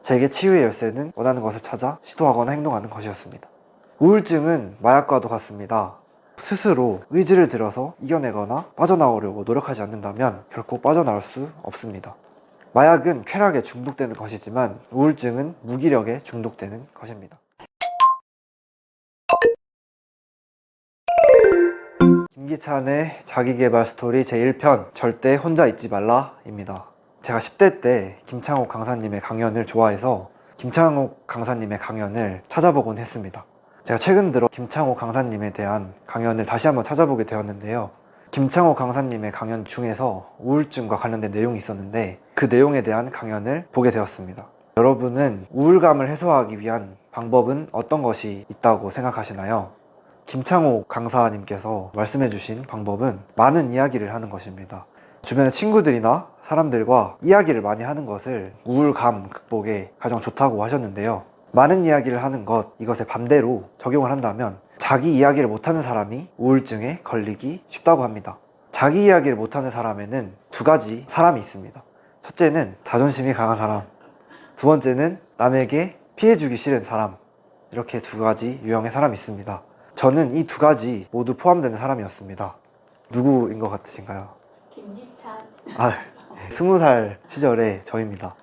제게 치유의 열쇠는 원하는 것을 찾아 시도하거나 행동하는 것이었습니다. 우울증은 마약과도 같습니다. 스스로 의지를 들여서 이겨내거나 빠져나오려고 노력하지 않는다면 결코 빠져나올 수 없습니다. 마약은 쾌락에 중독되는 것이지만 우울증은 무기력에 중독되는 것입니다. 김기찬의 자기계발 스토리 제1편 절대 혼자 있지 말라입니다. 제가 10대 때 김창옥 강사님의 강연을 좋아해서 김창옥 강사님의 강연을 찾아보곤 했습니다. 제가 최근 들어 김창옥 강사님에 대한 강연을 다시 한번 찾아보게 되었는데요. 김창옥 강사님의 강연 중에서 우울증과 관련된 내용이 있었는데 그 내용에 대한 강연을 보게 되었습니다. 여러분은 우울감을 해소하기 위한 방법은 어떤 것이 있다고 생각하시나요? 김창옥 강사님께서 말씀해 주신 방법은 많은 이야기를 하는 것입니다. 주변의 친구들이나 사람들과 이야기를 많이 하는 것을 우울감 극복에 가장 좋다고 하셨는데요. 많은 이야기를 하는 것, 이것에 반대로 적용을 한다면 자기 이야기를 못하는 사람이 우울증에 걸리기 쉽다고 합니다. 자기 이야기를 못하는 사람에는 두 가지 사람이 있습니다. 첫째는 자존심이 강한 사람, 두 번째는 남에게 피해주기 싫은 사람. 이렇게 두 가지 유형의 사람이 있습니다. 저는 이 두 가지 모두 포함되는 사람이었습니다. 누구인 것 같으신가요? 김기찬. 20살 시절의 저입니다.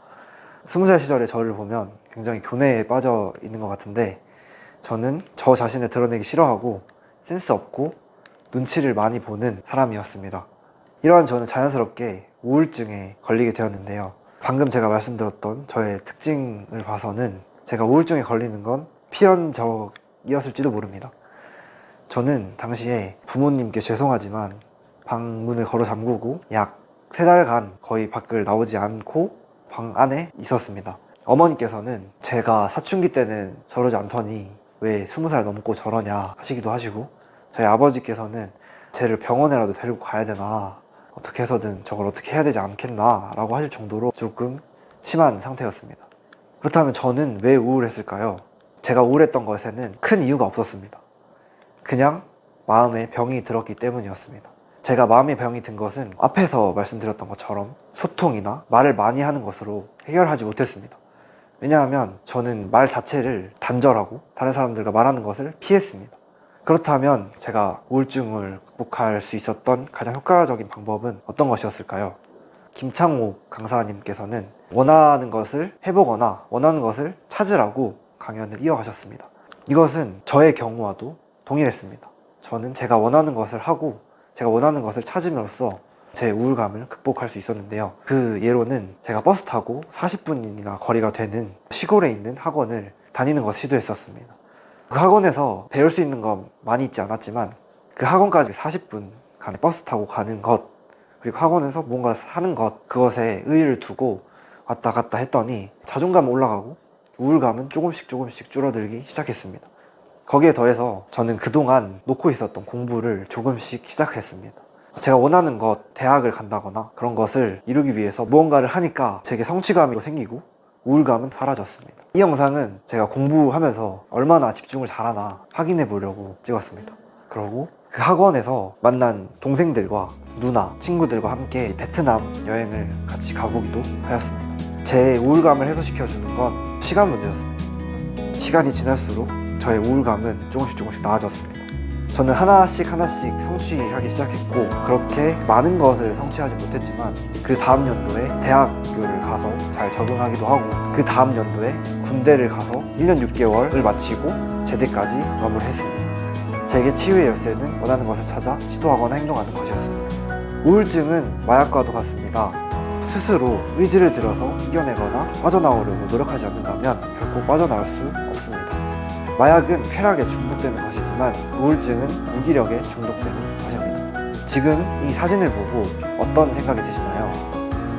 20살 시절의 저를 보면 굉장히 교내에 빠져 있는 것 같은데 저는 저 자신을 드러내기 싫어하고 센스 없고 눈치를 많이 보는 사람이었습니다. 이러한 저는 자연스럽게 우울증에 걸리게 되었는데요. 방금 제가 말씀드렸던 저의 특징을 봐서는 제가 우울증에 걸리는 건 필연적이었을지도 모릅니다. 저는 당시에 부모님께 죄송하지만 방문을 걸어 잠그고 약 3달간 거의 밖을 나오지 않고 방 안에 있었습니다. 어머니께서는 제가 사춘기 때는 저러지 않더니 왜 20살 넘고 저러냐 하시기도 하시고, 저희 아버지께서는 쟤를 병원에라도 데리고 가야 되나, 어떻게 해서든 저걸 어떻게 해야 되지 않겠나 라고 하실 정도로 조금 심한 상태였습니다. 그렇다면 저는 왜 우울했을까요? 제가 우울했던 것에는 큰 이유가 없었습니다. 그냥 마음에 병이 들었기 때문이었습니다. 제가 마음에 병이 든 것은 앞에서 말씀드렸던 것처럼 소통이나 말을 많이 하는 것으로 해결하지 못했습니다. 왜냐하면 저는 말 자체를 단절하고 다른 사람들과 말하는 것을 피했습니다. 그렇다면 제가 우울증을 극복할 수 있었던 가장 효과적인 방법은 어떤 것이었을까요? 김창옥 강사님께서는 원하는 것을 해보거나 원하는 것을 찾으라고 강연을 이어가셨습니다. 이것은 저의 경우와도 동일했습니다. 저는 제가 원하는 것을 하고 제가 원하는 것을 찾음으로써 제 우울감을 극복할 수 있었는데요. 그 예로는 제가 버스 타고 40분이나 거리가 되는 시골에 있는 학원을 다니는 것을 시도했었습니다. 그 학원에서 배울 수 있는 건 많이 있지 않았지만 그 학원까지 40분간 버스 타고 가는 것, 그리고 학원에서 뭔가 하는 것, 그것에 의의를 두고 왔다 갔다 했더니 자존감은 올라가고 우울감은 조금씩 줄어들기 시작했습니다. 거기에 더해서 저는 그동안 놓고 있었던 공부를 조금씩 시작했습니다. 제가 원하는 것, 대학을 간다거나 그런 것을 이루기 위해서 무언가를 하니까 제게 성취감이 생기고 우울감은 사라졌습니다. 이 영상은 제가 공부하면서 얼마나 집중을 잘하나 확인해 보려고 찍었습니다. 그리고 그 학원에서 만난 동생들과 누나, 친구들과 함께 베트남 여행을 같이 가보기도 하였습니다. 제 우울감을 해소시켜주는 건 시간 문제였습니다. 시간이 지날수록 저의 우울감은 조금씩 나아졌습니다. 저는 하나씩 성취하기 시작했고, 그렇게 많은 것을 성취하지 못했지만 그 다음 연도에 대학교를 가서 잘 적응하기도 하고, 그 다음 연도에 군대를 가서 1년 6개월을 마치고 제대까지 마무리했습니다. 제게 치유의 열쇠는 원하는 것을 찾아 시도하거나 행동하는 것이었습니다. 우울증은 마약과도 같습니다. 스스로 의지를 들여서 이겨내거나 빠져나오려고 노력하지 않는다면 결코 빠져나올 수 없습니다. 마약은 쾌락에 중독되는 것이지만 우울증은 무기력에 중독되는 것입니다. 지금 이 사진을 보고 어떤 생각이 드시나요?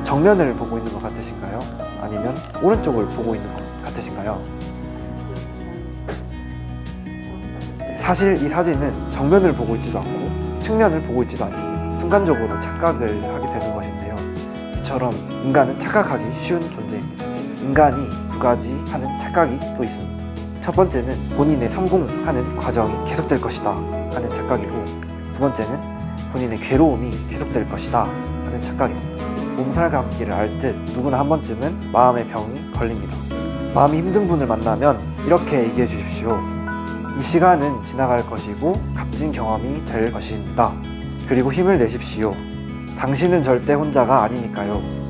정면을 보고 있는 것 같으신가요? 아니면 오른쪽을 보고 있는 것 같으신가요? 사실 이 사진은 정면을 보고 있지도 않고 측면을 보고 있지도 않습니다. 순간적으로 착각을 하게 되는 것인데요. 이처럼 인간은 착각하기 쉬운 존재입니다. 인간이 두 가지 하는 착각이 또 있습니다. 첫 번째는 본인의 성공하는 과정이 계속될 것이다 하는 착각이고, 두 번째는 본인의 괴로움이 계속될 것이다 하는 착각입니다. 몸살감기를 앓듯 누구나 한 번쯤은 마음의 병이 걸립니다. 마음이 힘든 분을 만나면 이렇게 얘기해 주십시오. 이 시간은 지나갈 것이고 값진 경험이 될 것입니다. 그리고 힘을 내십시오. 당신은 절대 혼자가 아니니까요.